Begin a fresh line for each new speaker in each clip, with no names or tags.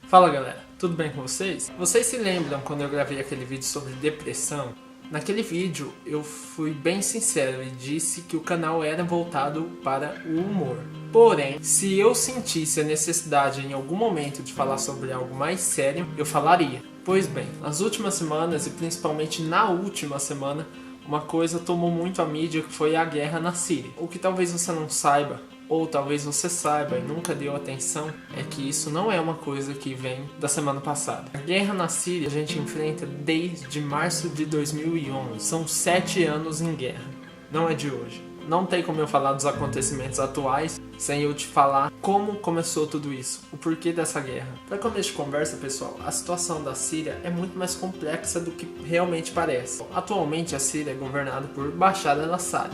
Fala galera, tudo bem com vocês? Vocês se lembram quando eu gravei aquele vídeo sobre depressão? Naquele vídeo eu fui bem sincero e disse que o canal era voltado para o humor. Porém, se eu sentisse a necessidade em algum momento de falar sobre algo mais sério, eu falaria. Pois bem, nas últimas semanas e principalmente na última semana, uma coisa tomou muito a mídia que foi a guerra na Síria. O que talvez você não saiba, ou talvez você saiba e nunca deu atenção, é que isso não é uma coisa que vem da semana passada. A guerra na Síria a gente enfrenta desde março de 2011. São 7 anos em guerra. Não é de hoje. Não tem como eu falar dos acontecimentos atuais sem eu te falar como começou tudo isso, o porquê dessa guerra. Para começo de conversa, pessoal, a situação da Síria é muito mais complexa do que realmente parece. Atualmente a Síria é governada por Bashar al-Assad,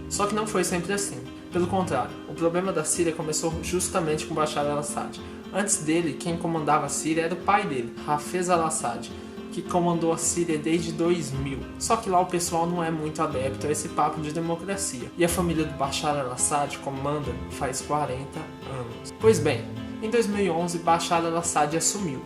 só que não foi sempre assim. Pelo contrário, o problema da Síria começou justamente com Bashar al-Assad. Antes dele, quem comandava a Síria era o pai dele, Hafez al-Assad, que comandou a Síria desde 2000. Só que lá o pessoal não é muito adepto a esse papo de democracia. E a família do Bashar al-Assad comanda faz 40 anos. Pois bem, em 2011 Bashar al-Assad assumiu.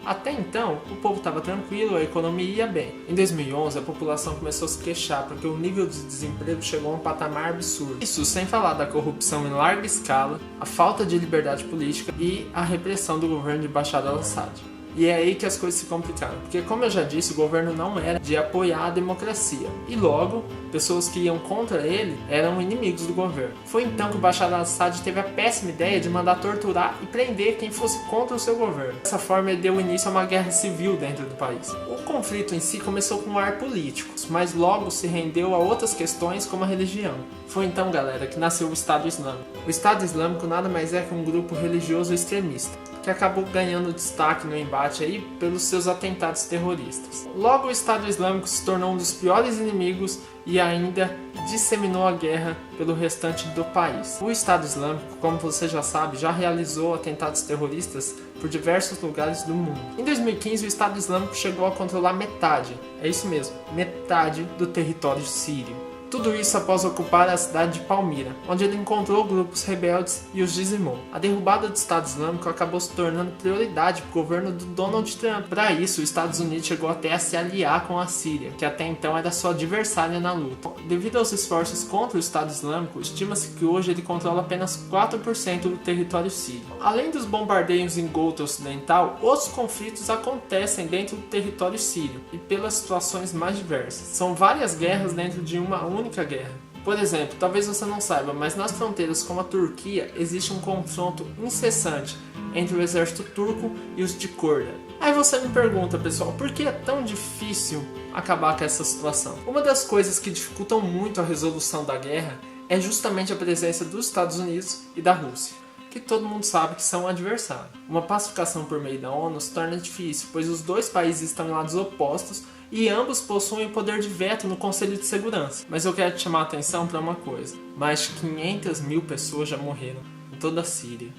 Até então, o povo estava tranquilo, a economia ia bem. Em 2011, a população começou a se queixar porque o nível de desemprego chegou a um patamar absurdo. Isso sem falar da corrupção em larga escala, a falta de liberdade política e a repressão do governo de Bashar al-Assad. E é aí que as coisas se complicaram, porque como eu já disse, o governo não era de apoiar a democracia. E logo, pessoas que iam contra ele eram inimigos do governo. Foi então que o Bashar al-Assad teve a péssima ideia de mandar torturar e prender quem fosse contra o seu governo. Dessa forma, ele deu início a uma guerra civil dentro do país. O conflito em si começou com um ar político, mas logo se rendeu a outras questões como a religião. Foi então, galera, que nasceu o Estado Islâmico. O Estado Islâmico nada mais é que um grupo religioso extremista, que acabou ganhando destaque no embate aí pelos seus atentados terroristas. Logo, o Estado Islâmico se tornou um dos piores inimigos e ainda disseminou a guerra pelo restante do país. O Estado Islâmico, como você já sabe, já realizou atentados terroristas por diversos lugares do mundo. Em 2015, o Estado Islâmico chegou a controlar metade, é isso mesmo, metade do território sírio. Tudo isso após ocupar a cidade de Palmira, onde ele encontrou grupos rebeldes e os dizimou. A derrubada do Estado Islâmico acabou se tornando prioridade para o governo do Donald Trump. Para isso, os Estados Unidos chegou até a se aliar com a Síria, que até então era sua adversária na luta. Devido aos esforços contra o Estado Islâmico, estima-se que hoje ele controla apenas 4% do território sírio. Além dos bombardeios em Ghouta Ocidental, outros conflitos acontecem dentro do território sírio e pelas situações mais diversas. São várias guerras dentro de uma única guerra. Por exemplo, talvez você não saiba, mas nas fronteiras com a Turquia existe um confronto incessante entre o exército turco e os de Kurda. Aí você me pergunta, pessoal, por que é tão difícil acabar com essa situação? Uma das coisas que dificultam muito a resolução da guerra é justamente a presença dos Estados Unidos e da Rússia, que todo mundo sabe que são adversários. Uma pacificação por meio da ONU se torna difícil, pois os dois países estão em lados opostos e ambos possuem o poder de veto no Conselho de Segurança. Mas eu quero te chamar a atenção para uma coisa. Mais de 500 mil pessoas já morreram em toda a Síria.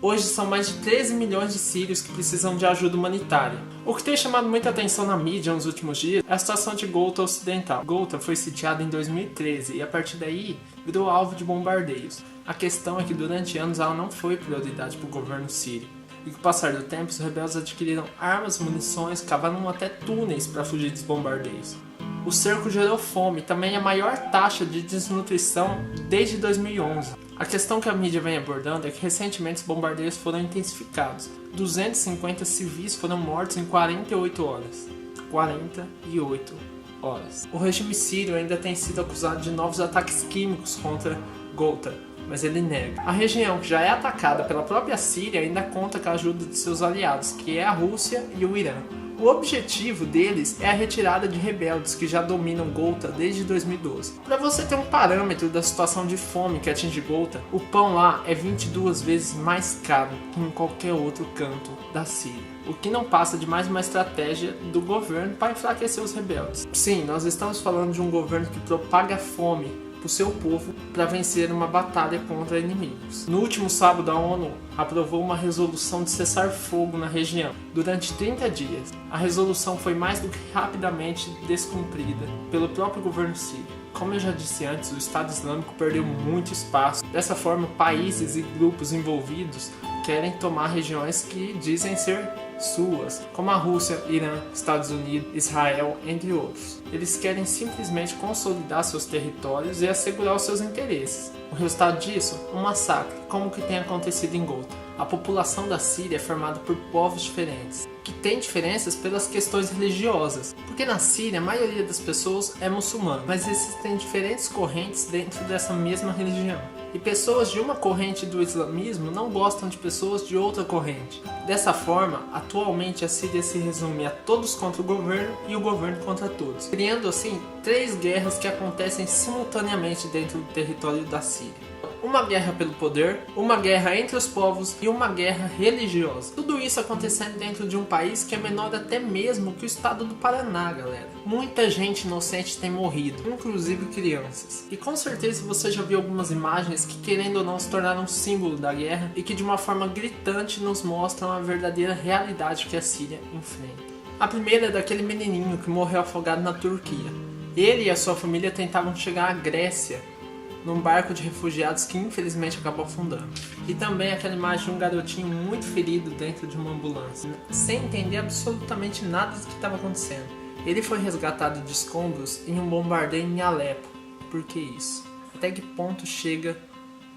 Hoje são mais de 13 milhões de sírios que precisam de ajuda humanitária. O que tem chamado muita atenção na mídia nos últimos dias é a situação de Ghouta Ocidental. Ghouta foi sitiada em 2013 e a partir daí virou alvo de bombardeios. A questão é que durante anos ela não foi prioridade para o governo sírio. E com o passar do tempo, os rebeldes adquiriram armas, munições, cavaram até túneis para fugir dos bombardeios. O cerco gerou fome e também a maior taxa de desnutrição desde 2011. A questão que a mídia vem abordando é que recentemente os bombardeios foram intensificados. 250 civis foram mortos em 48 horas. 48 horas. O regime sírio ainda tem sido acusado de novos ataques químicos contra Ghouta, mas ele nega. A região, que já é atacada pela própria Síria, ainda conta com a ajuda de seus aliados, que é a Rússia e o Irã. O objetivo deles é a retirada de rebeldes que já dominam Ghouta desde 2012. Para você ter um parâmetro da situação de fome que atinge Ghouta, o pão lá é 22 vezes mais caro que em qualquer outro canto da Síria. O que não passa de mais uma estratégia do governo para enfraquecer os rebeldes. Sim, nós estamos falando de um governo que propaga fome para o seu povo para vencer uma batalha contra inimigos. No último sábado, a ONU aprovou uma resolução de cessar fogo na região durante 30 dias. A resolução foi mais do que rapidamente descumprida pelo próprio governo sírio. Como eu já disse antes, o Estado Islâmico perdeu muito espaço. Dessa forma, países e grupos envolvidos querem tomar regiões que dizem ser suas, como a Rússia, Irã, Estados Unidos, Israel, entre outros. Eles querem simplesmente consolidar seus territórios e assegurar os seus interesses. O resultado disso? Um massacre, como o que tem acontecido em Ghouta. A população da Síria é formada por povos diferentes, que têm diferenças pelas questões religiosas, porque na Síria a maioria das pessoas é muçulmana, mas existem diferentes correntes dentro dessa mesma religião. E pessoas de uma corrente do islamismo não gostam de pessoas de outra corrente. Dessa forma, atualmente a Síria se resume a todos contra o governo e o governo contra todos, criando assim 3 guerras que acontecem simultaneamente dentro do território da Síria. Uma guerra pelo poder, uma guerra entre os povos e uma guerra religiosa. Tudo isso acontecendo dentro de um país que é menor até mesmo que o estado do Paraná, galera. Muita gente inocente tem morrido, inclusive crianças. E com certeza você já viu algumas imagens que, querendo ou não, se tornaram um símbolo da guerra e que de uma forma gritante nos mostram a verdadeira realidade que a Síria enfrenta. A primeira é daquele menininho que morreu afogado na Turquia. Ele e a sua família tentavam chegar à Grécia num barco de refugiados que infelizmente acabou afundando. E também aquela imagem de um garotinho muito ferido dentro de uma ambulância, sem entender absolutamente nada do que estava acontecendo. Ele foi resgatado de escombros em um bombardeio em Alepo. Por que isso? Até que ponto chega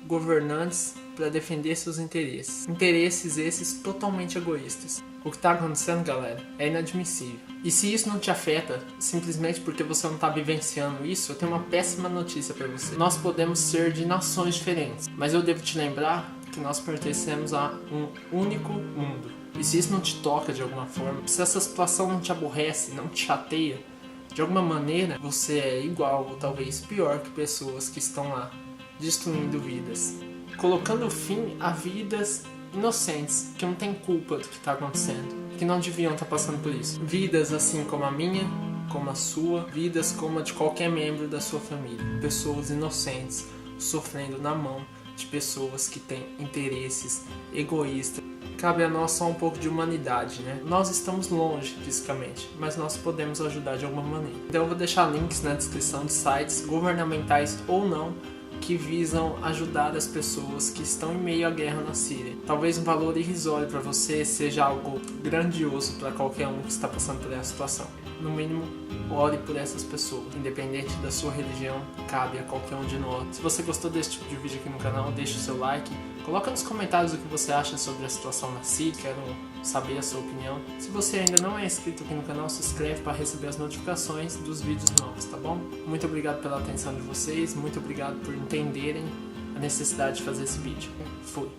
governantes para defender seus interesses? Interesses esses totalmente egoístas. O que está acontecendo, galera, é inadmissível. E se isso não te afeta, simplesmente porque você não está vivenciando isso, eu tenho uma péssima notícia para você. Nós podemos ser de nações diferentes, mas eu devo te lembrar que nós pertencemos a um único mundo. E se isso não te toca de alguma forma, se essa situação não te aborrece, não te chateia, de alguma maneira você é igual ou talvez pior que pessoas que estão lá destruindo vidas, colocando fim a vidas inocentes, que não têm culpa do que está acontecendo, que não deviam estar passando por isso. Vidas assim como a minha, como a sua, vidas como a de qualquer membro da sua família. Pessoas inocentes sofrendo na mão de pessoas que têm interesses egoístas. Cabe a nós só um pouco de humanidade, né? Nós estamos longe fisicamente, mas nós podemos ajudar de alguma maneira. Então eu vou deixar links na descrição de sites, governamentais ou não, que visam ajudar as pessoas que estão em meio à guerra na Síria. Talvez um valor irrisório para você seja algo grandioso para qualquer um que está passando por essa situação. No mínimo, ore por essas pessoas. Independente da sua religião, cabe a qualquer um de nós. Se você gostou desse tipo de vídeo aqui no canal, deixe o seu like. Coloca nos comentários o que você acha sobre a situação na Síria. Quero saber a sua opinião. Se você ainda não é inscrito aqui no canal, se inscreve para receber as notificações dos vídeos novos, tá bom? Muito obrigado pela atenção de vocês. Muito obrigado por entenderem a necessidade de fazer esse vídeo. Fui!